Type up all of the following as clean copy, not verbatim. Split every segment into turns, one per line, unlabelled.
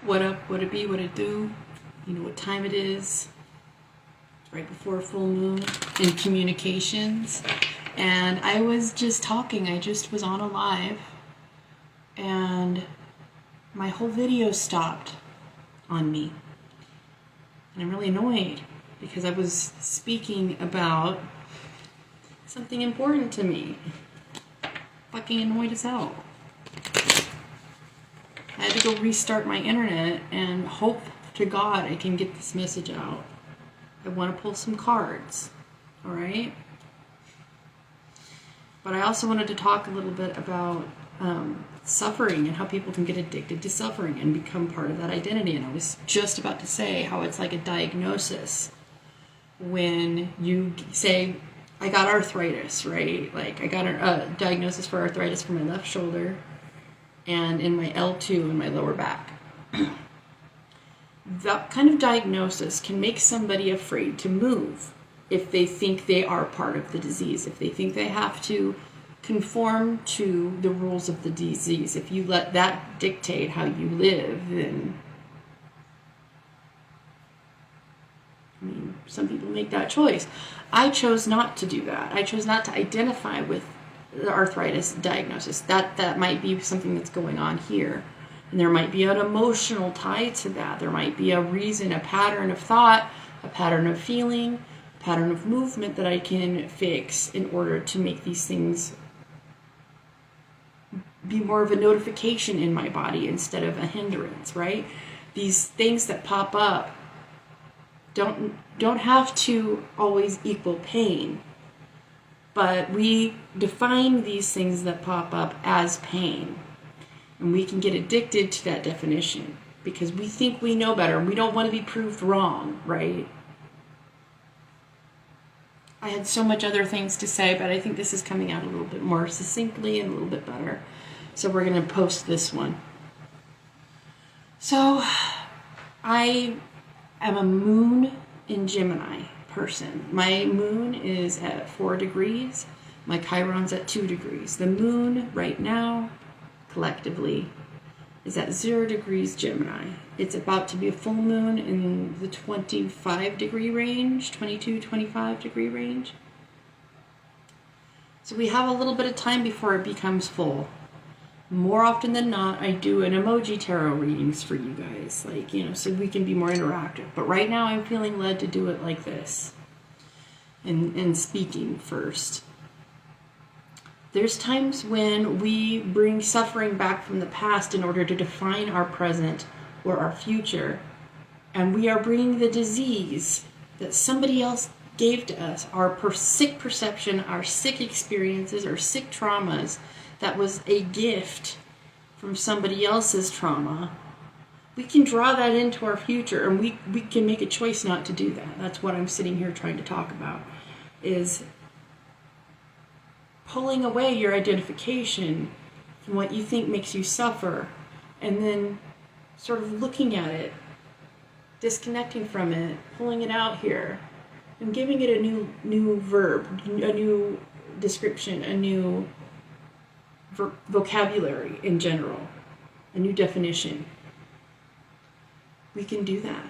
What up, what it be, what it do? You know what time it is. It's right before full moon in communications. And I was just talking. I just was on a live. And my whole video stopped on me. And I'm really annoyed because I was speaking about something important to me. Fucking annoyed as hell. I had to go restart my internet and hope to God I can get this message out. I want to pull some cards, alright? But I also wanted to talk a little bit about suffering and how people can get addicted to suffering and become part of that identity. And I was just about to say how it's like a diagnosis when you say, I got arthritis, right? Like I got a diagnosis for arthritis for my left shoulder and in my L2 in my lower back. That kind of diagnosis can make somebody afraid to move if they think they are part of the disease, if they think they have to conform to the rules of the disease. If you let that dictate how you live, then some people make that choice. I chose not to do that. I chose not to identify with the arthritis diagnosis. That might be something that's going on here. And there might be an emotional tie to that. There might be a reason, a pattern of thought, a pattern of feeling, a pattern of movement that I can fix in order to make these things be more of a notification in my body instead of a hindrance, right? These things that pop up don't have to always equal pain. But we define these things that pop up as pain. And we can get addicted to that definition because we think we know better. We don't want to be proved wrong, right? I had so much other things to say, but I think this is coming out a little bit more succinctly and a little bit better. So we're going to post this one. So I am a moon in Gemini person. My moon is at 4 degrees. My Chiron's at 2 degrees. The moon right now, collectively, is at 0 degrees Gemini. It's about to be a full moon in the 25 degree range, 22, 25 degree range. So we have a little bit of time before it becomes full. More often than not, I do an emoji tarot readings for you guys, like, so we can be more interactive. But right now I'm feeling led to do it like this and speaking first. There's times when we bring suffering back from the past in order to define our present or our future. And we are bringing the disease that somebody else gave to us, our sick perception, our sick experiences, our sick traumas, that was a gift from somebody else's trauma. We can draw that into our future, and we can make a choice not to do that. That's what I'm sitting here trying to talk about, is pulling away your identification from what you think makes you suffer, and then sort of looking at it, disconnecting from it, pulling it out here, and giving it a new verb, a new description, a new vocabulary in general, a new definition. We can do that.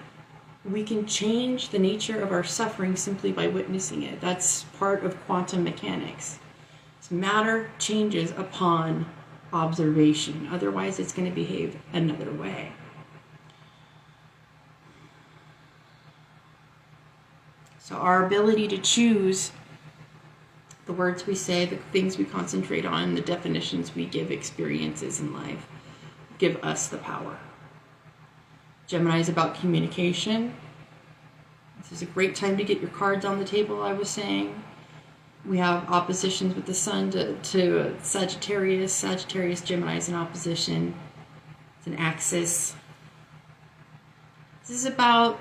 We can change the nature of our suffering simply by witnessing it. That's part of quantum mechanics. Matter changes upon observation. Otherwise, it's going to behave another way. So our ability to choose the words we say, the things we concentrate on, the definitions we give experiences in life, give us the power. Gemini is about communication. This is a great time to get your cards on the table, I was saying. We have oppositions with the sun to Sagittarius. Sagittarius, Gemini is in opposition. It's an axis. This is about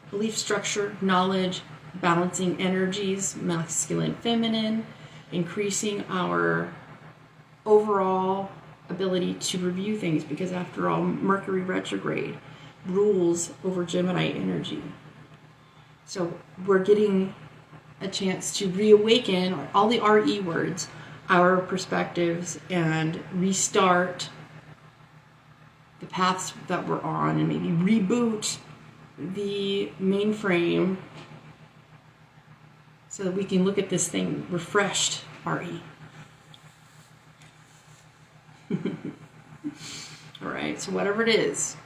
belief structure, knowledge, balancing energies, masculine, feminine, increasing our overall ability to review things, because after all, Mercury retrograde rules over Gemini energy. So we're getting a chance to reawaken all the RE words, our perspectives, and restart the paths that we're on and maybe reboot the mainframe so that we can look at this thing refreshed, RE. All right, so whatever it is,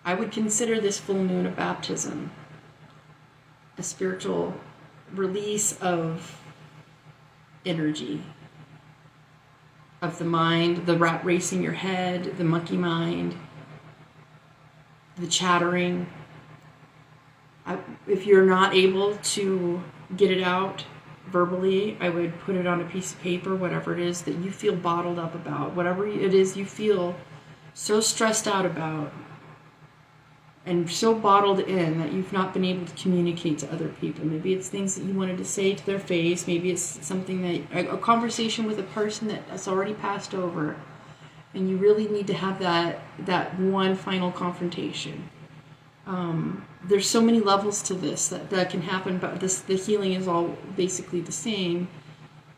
I would consider this full moon a baptism, a spiritual release of energy, of the mind, the rat racing your head, the monkey mind, the chattering. If you're not able to get it out verbally, I would put it on a piece of paper, whatever it is that you feel bottled up about, whatever it is you feel so stressed out about and so bottled in that you've not been able to communicate to other people. Maybe it's things that you wanted to say to their face. Maybe it's something that, a conversation with a person that has already passed over, and you really need to have that one final confrontation. There's so many levels to this that can happen, but the healing is all basically the same,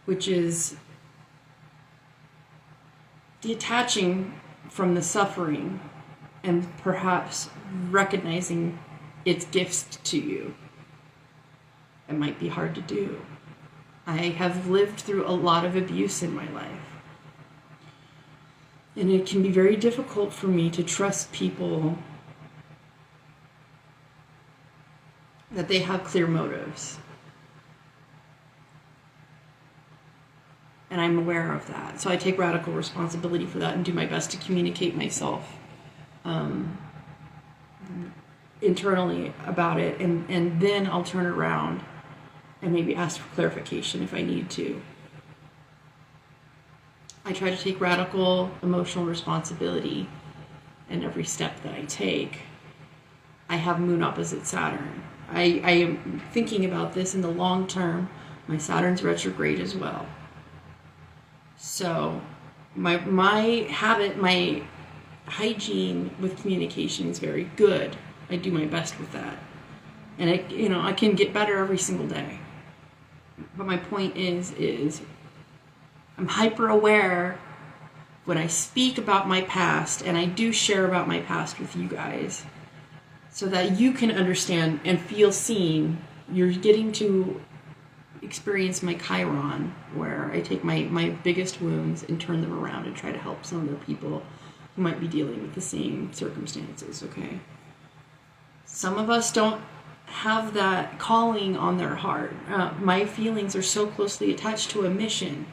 which is detaching from the suffering and perhaps recognizing its gifts to you. It might be hard to do. I have lived through a lot of abuse in my life. And it can be very difficult for me to trust people that they have clear motives. And I'm aware of that. So I take radical responsibility for that and do my best to communicate myself internally about it. And then I'll turn around and maybe ask for clarification if I need to. I try to take radical emotional responsibility in every step that I take. I have moon opposite Saturn. I am thinking about this in the long term. My Saturn's retrograde as well. So my habit, my hygiene with communication is very good. I do my best with that. And I can get better every single day. But my point is I'm hyper aware when I speak about my past, and I do share about my past with you guys, so that you can understand and feel seen. You're getting to experience my Chiron, where I take my biggest wounds and turn them around and try to help some other people who might be dealing with the same circumstances, okay? Some of us don't have that calling on their heart. My feelings are so closely attached to a mission,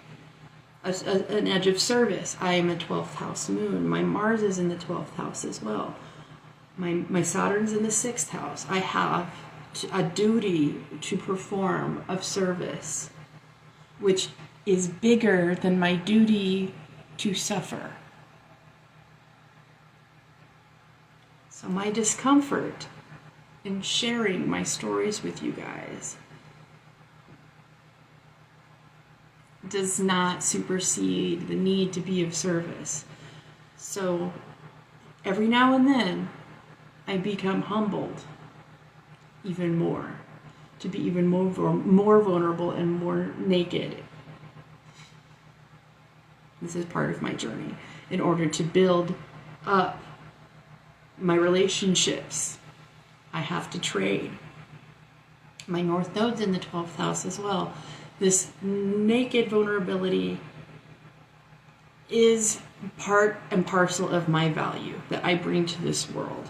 an edge of service. I am a 12th house moon. My Mars is in the 12th house as well. My Saturn's in the 6th house. I have a duty to perform of service, which is bigger than my duty to suffer. So my discomfort in sharing my stories with you guys does not supersede the need to be of service. So every now and then I become humbled even more, to be even more vulnerable and more naked. This is part of my journey in order to build up my relationships. I have to trade. My North Node's in the 12th house as well. This naked vulnerability is part and parcel of my value that I bring to this world.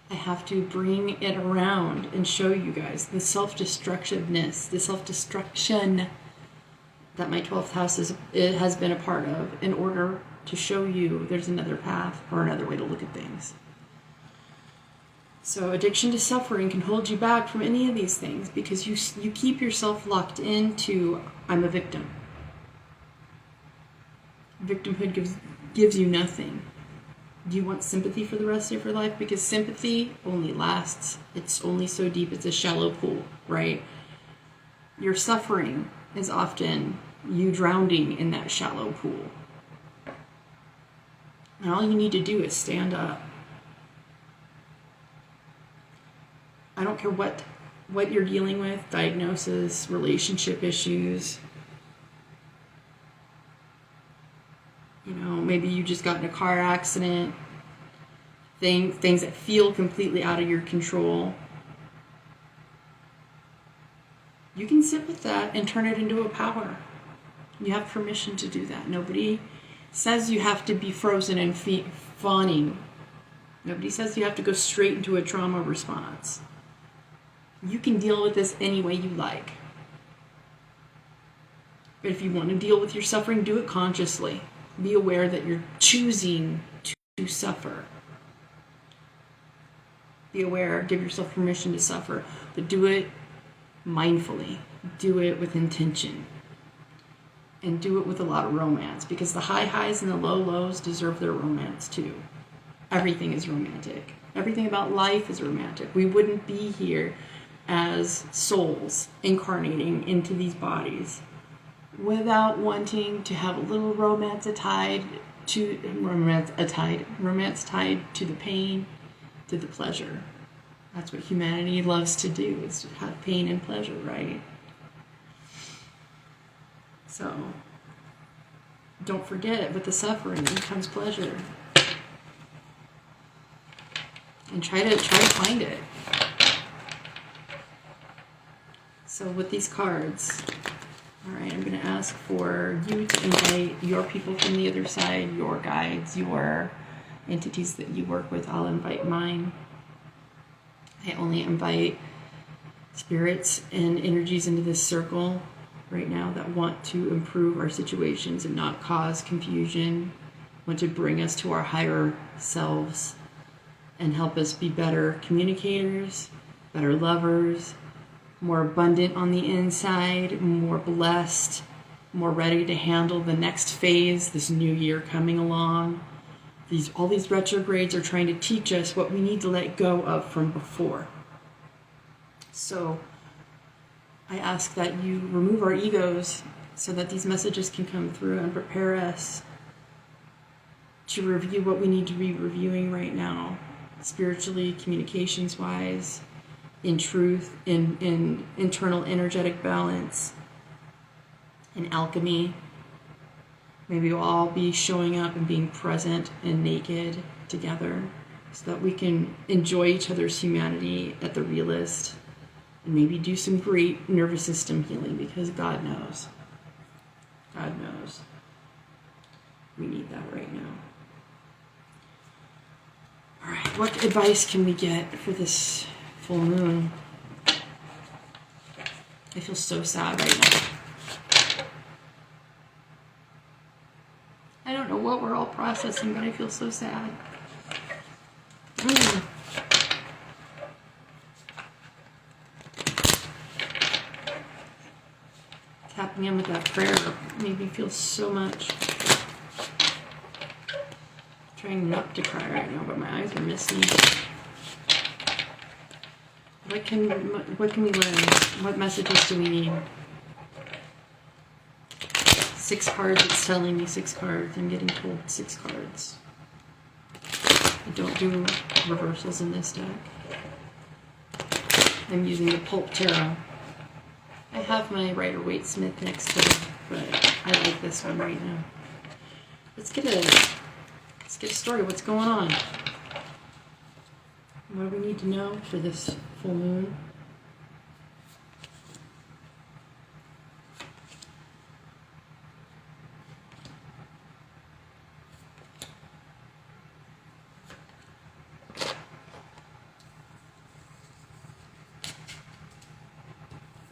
I have to bring it around and show you guys the self-destructiveness, the self-destruction that my 12th house has been a part of, in order to show you there's another path or another way to look at things. So addiction to suffering can hold you back from any of these things because you keep yourself locked into, I'm a victim. Victimhood gives you nothing. Do you want sympathy for the rest of your life? Because sympathy only lasts. It's only so deep. It's a shallow pool, right? Your suffering is often you drowning in that shallow pool. And all you need to do is stand up. I don't care what you're dealing with, diagnosis, relationship issues. You know, maybe you just got in a car accident. Things that feel completely out of your control. You can sit with that and turn it into a power. You have permission to do that. Nobody says you have to be frozen and fawning. Nobody says you have to go straight into a trauma response. You can deal with this any way you like. But if you want to deal with your suffering, do it consciously. Be aware that you're choosing to suffer. Be aware, give yourself permission to suffer, but do it mindfully. Do it with intention. And do it with a lot of romance, because the high highs and the low lows deserve their romance too. Everything is romantic. Everything about life is romantic. We wouldn't be here as souls incarnating into these bodies without wanting to have a little romance tied to the pain, to the pleasure. That's what humanity loves to do, is to have pain and pleasure, right? So don't forget, with the suffering comes pleasure. And try to find it. So with these cards, all right, I'm going to ask for you to invite your people from the other side, your guides, your entities that you work with. I'll invite mine. I only invite spirits and energies into this circle right now that want to improve our situations and not cause confusion, want to bring us to our higher selves and help us be better communicators, better lovers, more abundant on the inside, more blessed, more ready to handle the next phase, this new year coming along. All these retrogrades are trying to teach us what we need to let go of from before. So I ask that you remove our egos so that these messages can come through and prepare us to review what we need to be reviewing right now, spiritually, communications-wise, in truth, in internal energetic balance, in alchemy. Maybe we'll all be showing up and being present and naked together so that we can enjoy each other's humanity at the realest, and maybe do some great nervous system healing, because God knows. God knows. We need that right now. All right, what advice can we get for this full moon? I feel so sad right now. I don't know what we're all processing, but I feel so sad. Tapping in with that prayer made me feel so much. Trying not to cry right now, but my eyes are misty. What can we learn? What messages do we need? 6 cards, it's telling me 6 cards. I'm getting told 6 cards. I don't do reversals in this deck. I'm using the Pulp Tarot. I have my Rider-Waite-Smith next to it, but I like this one right now. Let's get a story. What's going on? What do we need to know for this full moon?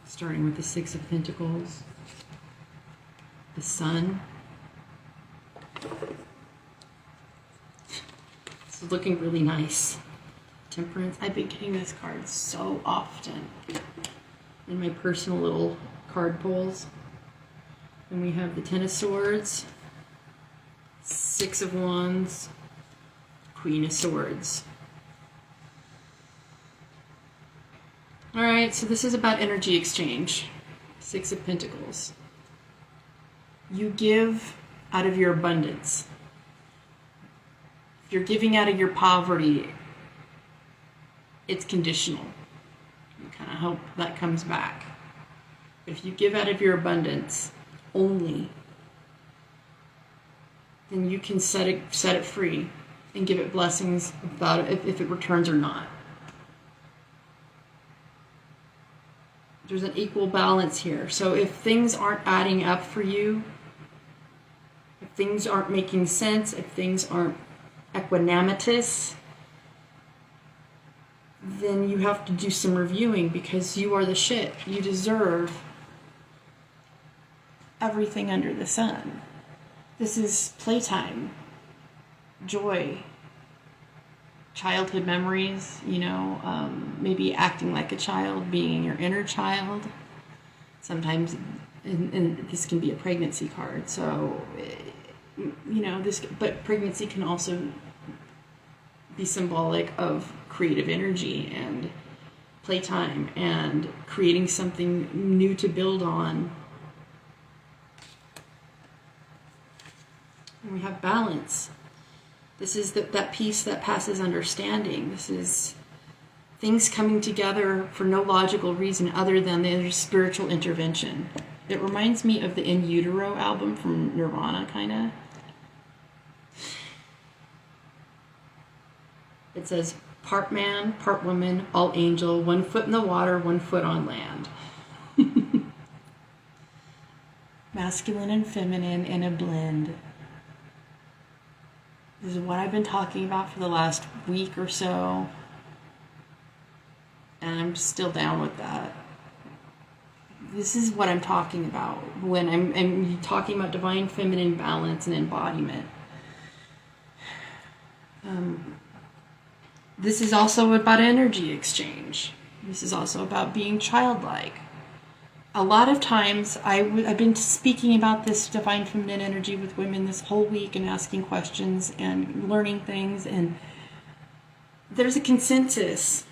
Starting with the 6 of Pentacles, the Sun. This is looking really nice. Temperance. I've been getting this card so often in my personal little card pulls. And we have the 10 of Swords, 6 of Wands, Queen of Swords. All right, so this is about energy exchange. 6 of Pentacles. You give out of your abundance. If you're giving out of your poverty, it's conditional. You kind of hope that comes back. But if you give out of your abundance only, and you can set it free and give it blessings about it if it returns or not. There's an equal balance here. So if things aren't adding up for you, if things aren't making sense, if things aren't equanimitous, then you have to do some reviewing, because you are the shit. You deserve everything under the sun. This is playtime, joy, childhood memories, maybe acting like a child, being your inner child. Sometimes, and this can be a pregnancy card, so, but pregnancy can also be symbolic of creative energy and playtime and creating something new to build on. And we have balance. This is that peace that passes understanding. This is things coming together for no logical reason other than there's spiritual intervention. It reminds me of the In Utero album from Nirvana, kind of. It says, part man, part woman, all angel, 1 foot in the water, 1 foot on land. Masculine and feminine in a blend. This is what I've been talking about for the last week or so. And I'm still down with that. This is what I'm talking about when I'm talking about divine feminine balance and embodiment. This is also about energy exchange. This is also about being childlike. A lot of times, I've been speaking about this divine feminine energy with women this whole week and asking questions and learning things, and there's a consensus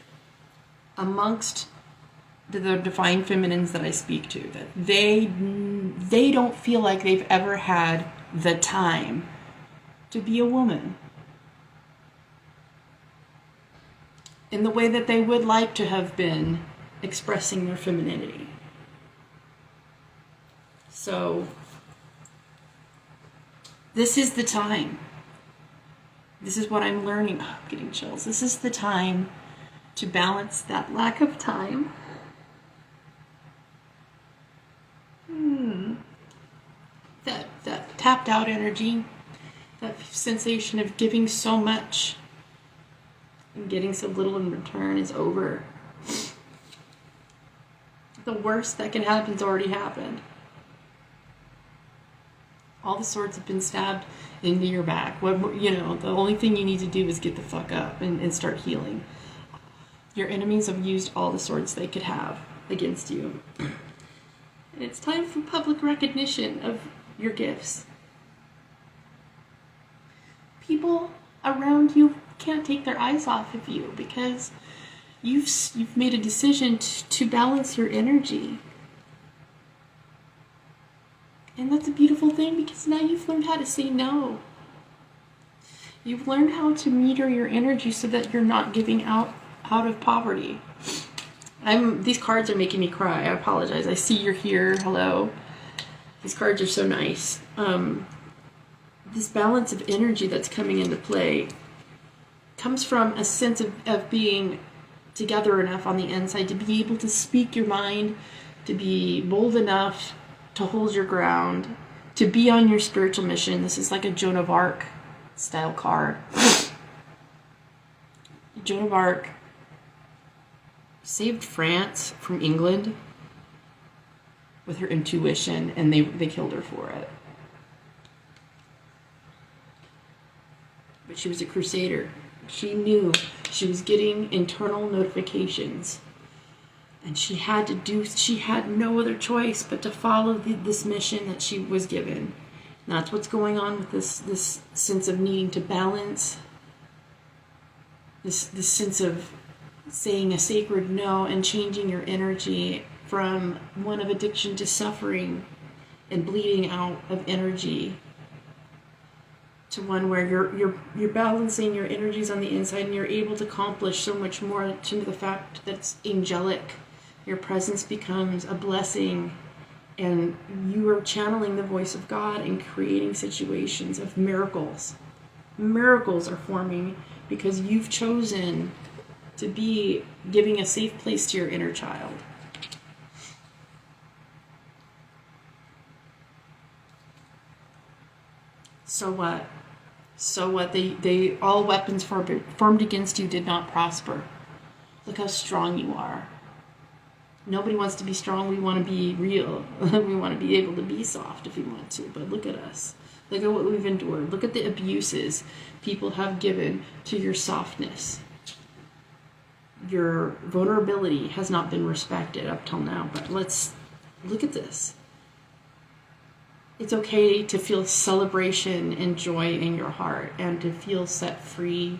amongst the divine feminines that I speak to that they don't feel like they've ever had the time to be a woman in the way that they would like to have been expressing their femininity. So, this is the time. This is what I'm learning. Oh, I'm getting chills. This is the time to balance that lack of time. That tapped out energy, that sensation of giving so much and getting so little in return is over. The worst that can happen has already happened. All the swords have been stabbed into your back. The only thing you need to do is get the fuck up and start healing. Your enemies have used all the swords they could have against you. And it's time for public recognition of your gifts. People around you can't take their eyes off of you because you've made a decision to balance your energy. And that's a beautiful thing, because now you've learned how to say no. You've learned how to meter your energy so that you're not giving out of poverty. These cards are making me cry. I apologize. I see you're here. Hello. These cards are so nice. This balance of energy that's coming into play comes from a sense of being together enough on the inside to be able to speak your mind, to be bold enough to hold your ground, to be on your spiritual mission. This is like a Joan of Arc style card. Joan of Arc saved France from England with her intuition, and they killed her for it. But she was a crusader. She knew she was getting internal notifications, and she had no other choice but to follow this mission that she was given. And that's what's going on with this sense of needing to balance, this sense of saying a sacred no and changing your energy from one of addiction to suffering and bleeding out of energy to one where you're balancing your energies on the inside, and you're able to accomplish so much more to the fact that it's angelic. Your presence becomes a blessing And you are channeling the voice of God and creating situations of miracles. Miracles are forming because you've chosen to be giving a safe place to your inner child. So what? So what? They all weapons formed against you did not prosper. Look how strong you are. Nobody wants to be strong. We want to be real. We want to be able to be soft if we want to. But look at us. Look at what we've endured. Look at the abuses people have given to your softness. Your vulnerability has not been respected up till now. But let's look at this. It's okay to feel celebration and joy in your heart and to feel set free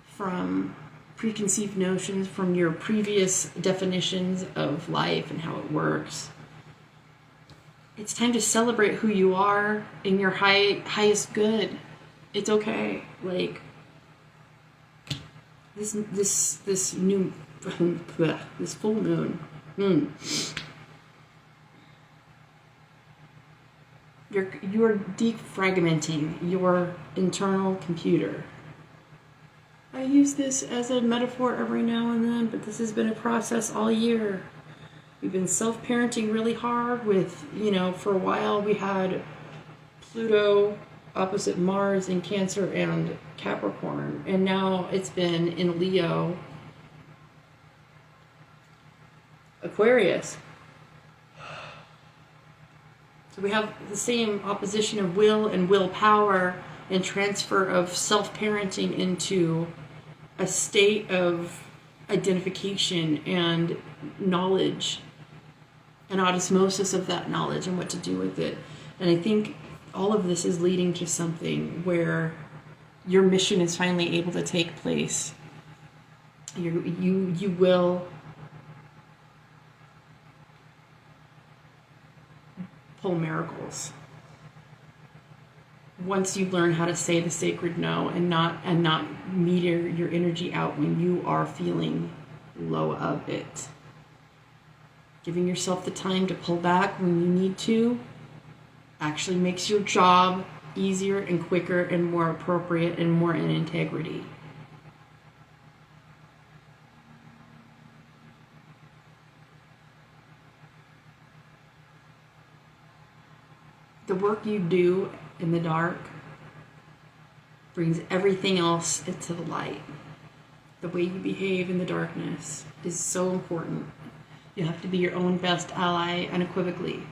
from preconceived notions, from your previous definitions of life and how it works. It's time to celebrate who you are in your highest good. It's okay. Like this new this full moon. You're defragmenting your internal computer. I use this as a metaphor every now and then, but this has been a process all year. We've been self-parenting really hard with, for a while we had Pluto opposite Mars in Cancer and Capricorn, and now it's been in Leo, Aquarius. So we have the same opposition of will and willpower and transfer of self-parenting into a state of identification and knowledge and osmosis of that knowledge and what to do with it. And I think all of this is leading to something where your mission is finally able to take place. You will pull miracles once you learn how to say the sacred no and not meter your energy out when you are feeling low of it. Giving yourself the time to pull back when you need to actually makes your job easier and quicker and more appropriate and more in integrity. The work you do in the dark brings everything else into the light. The way you behave in the darkness is so important. You have to be your own best ally unequivocally.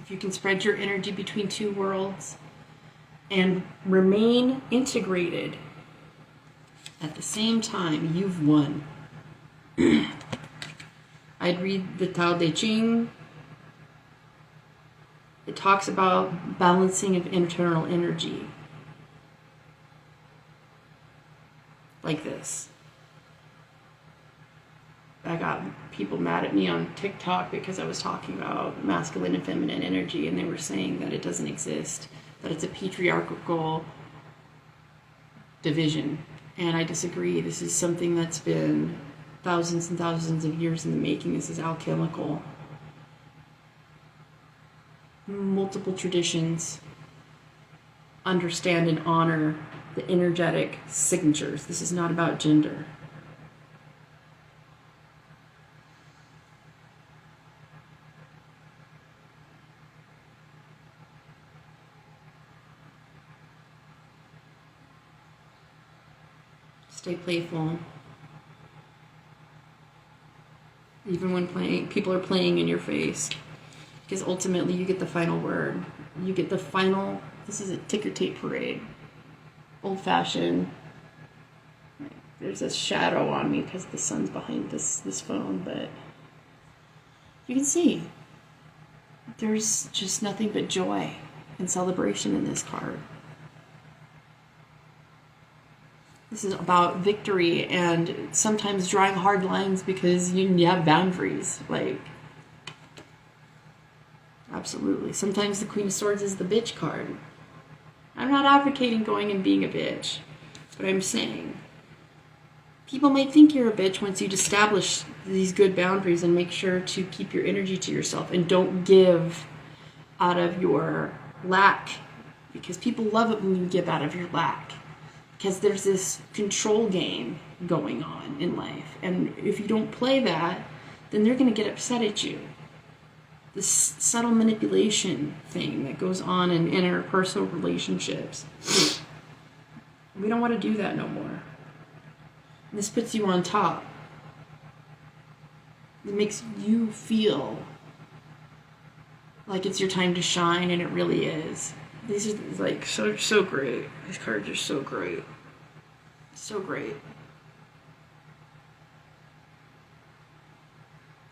If you can spread your energy between two worlds and remain integrated at the same time, you've won. I'd read the Tao Te Ching. It talks about balancing of internal energy. Like this. I got people mad at me on TikTok because I was talking about masculine and feminine energy, and they were saying that it doesn't exist, that it's a patriarchal division. And I disagree. This is something that's been thousands and thousands of years in the making. This is alchemical. Multiple traditions understand and honor the energetic signatures. This is not about gender. Stay playful. Even when people are playing in your face. Because ultimately you get the final word. You get the final, this is a ticker tape parade. Old fashioned. There's a shadow on me because the sun's behind this phone, but you can see there's just nothing but joy and celebration in this card. This is about victory and sometimes drawing hard lines because you have boundaries. Like, absolutely. Sometimes the Queen of Swords is the bitch card. I'm not advocating going and being a bitch, but I'm saying People might think you're a bitch once you establish these good boundaries and make sure to keep your energy to yourself and don't give out of your lack, because people love it when you give out of your lack, because there's this control game going on in life, and if you don't play that, then they're going to get upset at you. This subtle manipulation thing that goes on in interpersonal relationships, we don't want to do that no more. This puts you on top. It makes you feel like it's your time to shine, and it really is. These are like so great. These cards are so great. So great.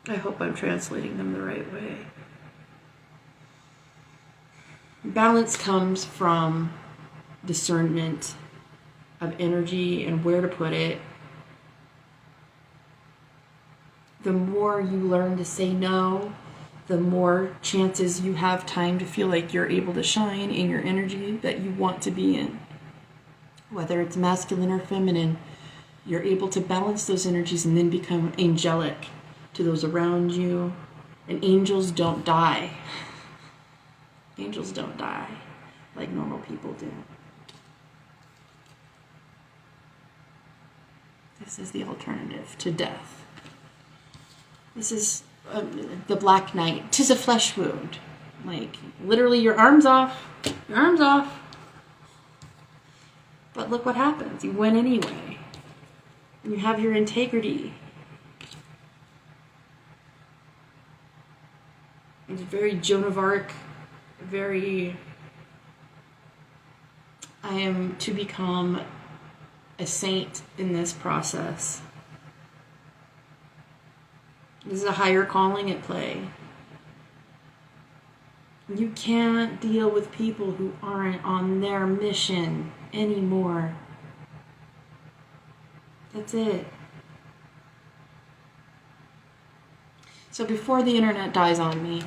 I hope I'm translating them the right way. Balance comes from discernment of energy and where to put it. The more you learn to say no, the more chances you have time to feel like you're able to shine in your energy that you want to be in. Whether it's masculine or feminine, you're able to balance those energies and then become angelic to those around you. And angels don't die. Angels don't die like normal people do. This is the alternative to death. This is the Black Knight. 'Tis a flesh wound. Like, literally, your arm's off. Your arm's off. But look what happens. You win anyway. And you have your integrity. It's very Joan of Arc. Very... I am to become a saint in this process. This is a higher calling at play. You can't deal with people who aren't on their mission anymore. That's it. So before the internet dies on me,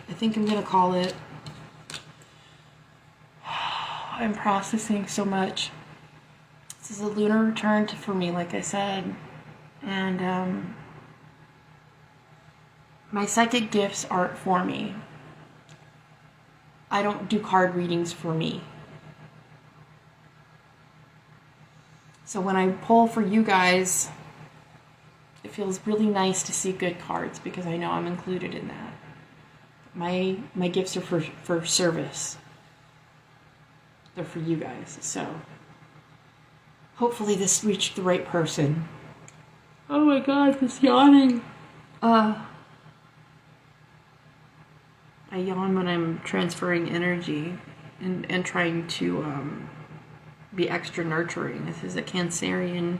I think I'm going to call it. I'm processing so much. This is a lunar return for me, like I said. And my psychic gifts aren't for me. I don't do card readings for me. So when I pull for you guys, it feels really nice to see good cards because I know I'm included in that. My gifts are for service. They're for you guys. So hopefully this reached the right person. Oh my God, this yawning. I yawn when I'm transferring energy and trying to be extra nurturing. This is a Cancerian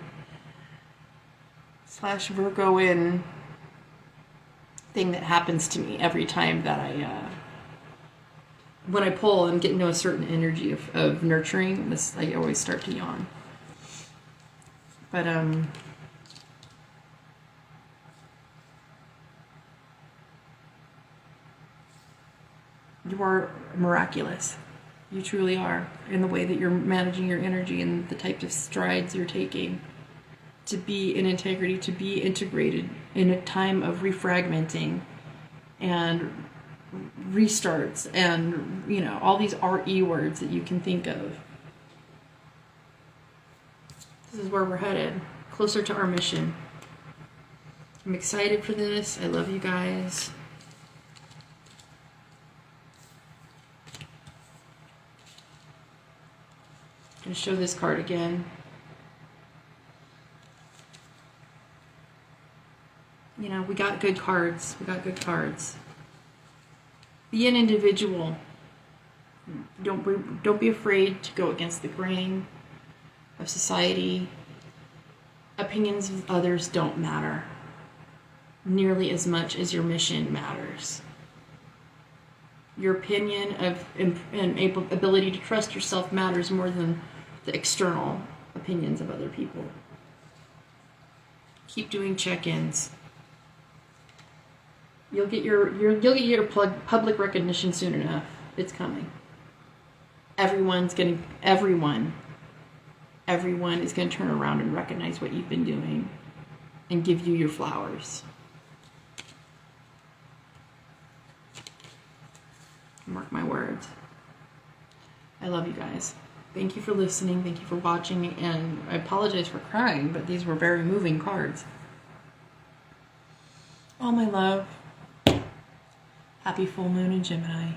/ Virgoan thing that happens to me every time that when I pull and get into a certain energy of nurturing, this I always start to yawn. But you are miraculous. You truly are, in the way that you're managing your energy and the types of strides you're taking to be in integrity, to be integrated in a time of refragmenting and restarts and, you know, all these RE words that you can think of. This is where we're headed, closer to our mission. I'm excited for this. I love you guys. I'm going to show this card again. You know, we got good cards. We got good cards. Be an individual. Don't be afraid to go against the grain of society. Opinions of others don't matter nearly as much as your mission matters. Your opinion and ability to trust yourself matters more than the external opinions of other people. Keep doing check-ins. You'll get your public recognition soon enough. It's coming. Everyone everyone is going to turn around and recognize what you've been doing and give you your flowers. Mark my words. I love you guys. Thank you for listening. Thank you for watching. And I apologize for crying, but these were very moving cards. All my love. Happy full moon in Gemini.